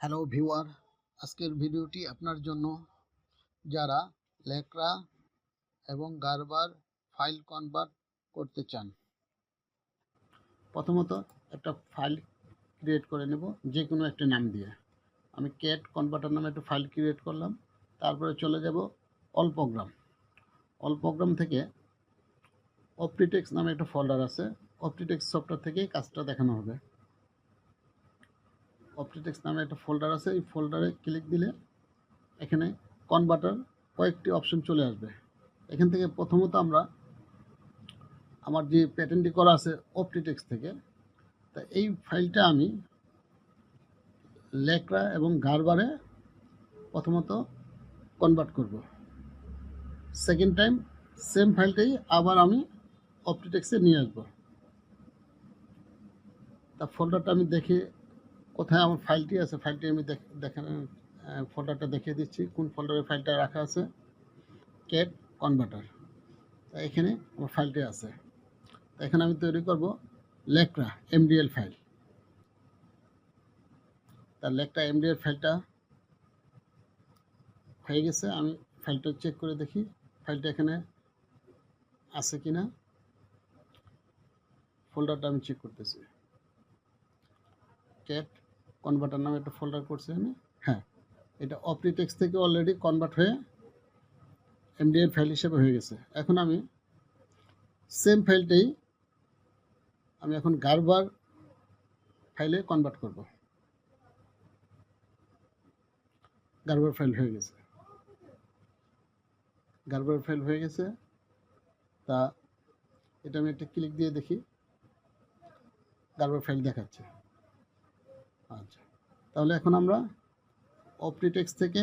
Hello viewer, আজকের ভিডিওটি আপনার জন্য যারা লেকরা এবং গারবার ফাইল কনভার্ট করতে চান। প্রথমত একটা ফাইল ক্রিয়েট করে নেব যে কোনো একটা নাম দিয়ে। আমি ক্যাট কনভার্টার নামে একটা ফাইল ক্রিয়েট করলাম। তারপরে চলে যাব অল প্রোগ্রাম থেকে অপটিটেক্স নামে একটা ফোল্ডার আছে। অপটিটেক্স সফটওয়্যার থেকেই কাজটা দেখানো হবে। অপটিটেক্স নামে একটা ফোল্ডার আছে, এই ফোল্ডারে ক্লিক দিলে এখানে কনভার্টার কয়েকটি অপশন চলে আসবে। এখান থেকে প্রথমত আমার যে প্যাটার্নটি করা আছে অপটিটেক্স থেকে, তা এই ফাইলটা আমি লেকরা এবং গারবারে প্রথমত কনভার্ট করব। সেকেন্ড টাইম সেম ফাইলটাই আবার আমি অপটিটেক্সে নিয়ে আসবো। তা ফোল্ডারটা আমি দেখে কোথায় আমার ফাইলটি আছে, ফাইলটি আমি ফোল্ডারটা দেখিয়ে দিচ্ছি কোন ফোল্ডারে ফাইলটা রাখা আছে। ক্যাট কনভার্টার, তা এখানে আমার ফাইলটি আছে। তা এখানে আমি তৈরি করব লেকরা এমডিএল ফাইল। তার লেকরা এমডিএল ফাইলটা হয়ে গেছে। আমি ফাইলটা চেক করে দেখি ফাইলটা এখানে আছে কিনা। ফোল্ডারটা আমি চেক করতেছি। ক্যাট কনভার্টার নামে একটা ফোল্ডার করছি আমি। হ্যাঁ, এটা অপটিটেক্স থেকে অলরেডি কনভার্ট হয়ে এমডিএল ফাইল হিসেবে হয়ে গেছে। এখন আমি সেম ফাইলটাই আমি এখন গারবার ফাইলে কনভার্ট করব। গারবার ফাইল হয়ে গেছে। গারবার ফাইল হয়ে গেছে। তা এটা আমি একটা ক্লিক দিয়ে দেখি, গারবার ফাইল দেখাচ্ছে। আচ্ছা, তাহলে এখন আমরা অপটিটেক্স থেকে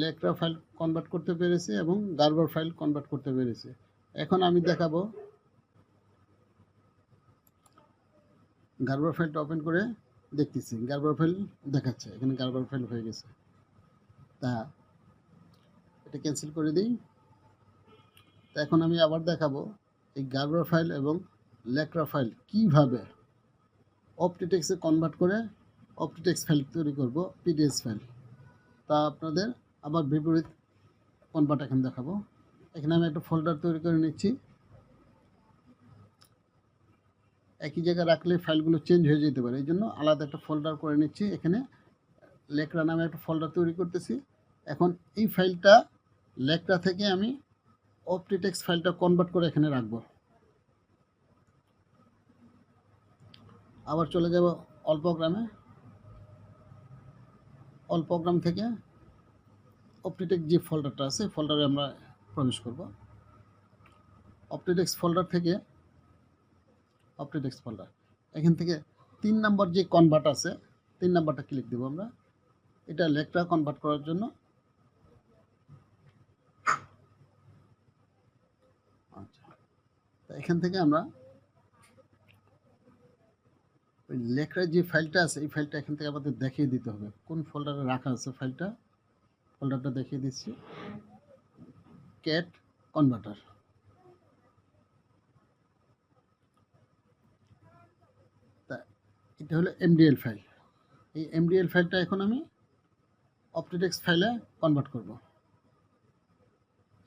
লেকরা ফাইল কনভার্ট করতে পেরেছি এবং গারবার ফাইল কনভার্ট করতে পেরেছি। এখন আমি দেখাবো গারবার ফাইলটা ওপেন করে দেখতেছি, গারবার ফাইল দেখাচ্ছে, এখানে গারবার ফাইল হয়ে গেছে। তা এটা ক্যান্সেল করে দিই। তা এখন আমি আবার দেখাবো এই গারবার ফাইল এবং লেকরা ফাইল কিভাবে অপটিটেক্সে কনভার্ট করে অপটিটেক্স ফাইল তৈরি করব, পিডিএস ফাইল। তা আপনাদের আবার বিপরীত কনভার্ট এখন দেখাবো। এখানে আমি একটা ফোল্ডার তৈরি করে নিচ্ছি। একই জায়গায় রাখলে ফাইলগুলো চেঞ্জ হয়ে যেতে পারে, এই জন্য আলাদা একটা ফোল্ডার করে নিচ্ছি। এখানে লেকরা নামে একটা ফোল্ডার তৈরি করতেছি। এখন এই ফাইলটা লেকরা থেকে আমি অপটিটেক্স ফাইলটা কনভার্ট করে এখানে রাখবো। আবার চলে যাব অল প্রোগ্রামে। অল প্রোগ্রাম থেকে অপটিটেক্স যে ফোল্ডারটা আছে ফোল্ডারে আমরা প্রবেশ করব। অপটিটেক্স ফোল্ডার থেকে অপটিটেক্স ফোল্ডার, এখান থেকে 3 নাম্বার যে কনভার্ট আছে 3 নাম্বারটা ক্লিক দেবো আমরা। এটা লেকরা কনভার্ট করার জন্য। আচ্ছা, তো এখান থেকে আমরা ওই লেকরার যে ফাইলটা আছে এই ফাইলটা এখান থেকে আমাদের দেখিয়ে দিতে হবে কোন ফোল্ডারে রাখা আছে ফাইলটা। ফোল্ডারটা দেখিয়ে দিচ্ছি, ক্যাট কনভার্টার। তা এটা হলো এমডিএল ফাইল। এই এমডিএল ফাইলটা এখন আমি অপটিটেক্স ফাইলে কনভার্ট করব।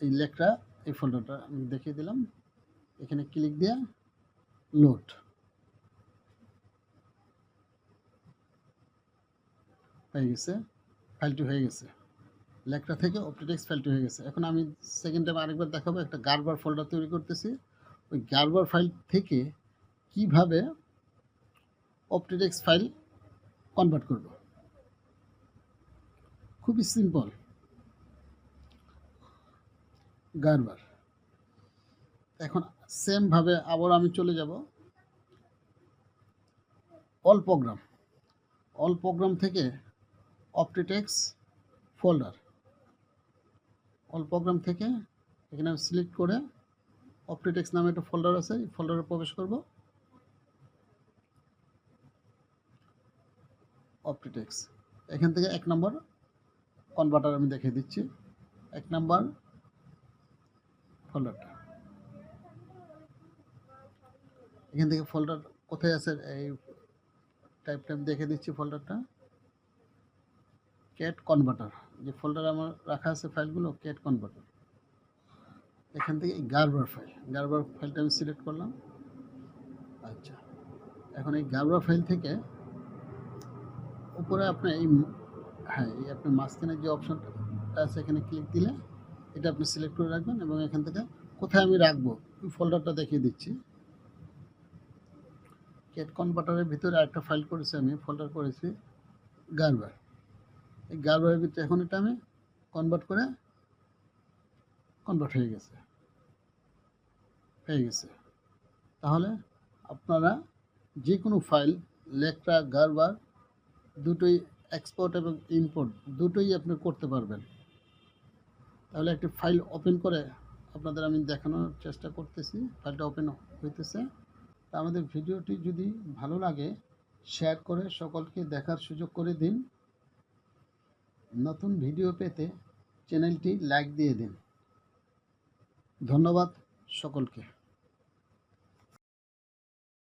এই লেকরা এই ফোল্ডারটা আমি দেখিয়ে দিলাম। এখানে ক্লিক দিয়ে লোড হয়ে গেছে, ফাইলটি হয়ে গেছে। লেকরা থেকে অপটিটেক্স ফাইলটি হয়ে গেছে। এখন আমি সেকেন্ড টাইম আরেকবার দেখাবো, একটা গারবার ফোল্ডার তৈরি করতেছি। ওই গারবার ফাইল থেকে কিভাবে অপটিটেক্স ফাইল কনভার্ট করব, খুবই সিম্পল। গারবার, এখন সেম ভাবে আবার আমি চলে যাব অল প্রোগ্রাম। অল প্রোগ্রাম থেকে অপটিটেক্স ফোল্ডার, অল প্রোগ্রাম থেকে এখানে আমি সিলেক্ট করে অপটিটেক্স নামে একটা ফোল্ডার আছে, এই ফোল্ডারে প্রবেশ করব। অপটিটেক্স, এখান থেকে 1 নম্বর কনভার্টার আমি দেখিয়ে দিচ্ছি। 1 নম্বর ফোল্ডারটা, এখান থেকে ফোল্ডার কোথায় আছে এই টাইপটা আমি দেখে দিচ্ছি। ফোল্ডারটা ক্যাট কনভার্টার, যে ফোল্ডারে আমার রাখা আছে ফাইলগুলো, ক্যাট কনভার্টার। এখান থেকে গার্বার ফাইলটা আমি সিলেক্ট করলাম। আচ্ছা, এখন এই গার্বার ফাইল থেকে উপরে আপনার এই আপনার মাঝখানে যে অপশনটা আছে এখানে ক্লিক দিলে এটা আপনি সিলেক্ট করে রাখবেন, এবং এখান থেকে কোথায় আমি রাখবো ওই ফোল্ডারটা দেখিয়ে দিচ্ছি। ক্যাট কনভার্টারের ভিতরে আরেকটা ফাইল করেছি, আমি ফোল্ডার করেছি গার্বার। এই গার্বারের ভিতরে এখন এটা আমি কনভার্ট হয়ে গেছে। তাহলে আপনারা যে কোনো ফাইল, লেকটা, গার্বার দুটোই এক্সপোর্ট এবং ইম্পোর্ট দুটোই আপনি করতে পারবেন। তাহলে একটি ফাইল ওপেন করে আপনাদের আমি দেখানোর চেষ্টা করতেছি। ফাইলটা ওপেন হইতেছে। তা আমাদের ভিডিওটি যদি ভালো লাগে শেয়ার করে সকলকে দেখার সুযোগ করে দিন। নতুন ভিডিও পেতে চ্যানেলটি লাইক দিয়ে দিন। ধন্যবাদ সকলকে।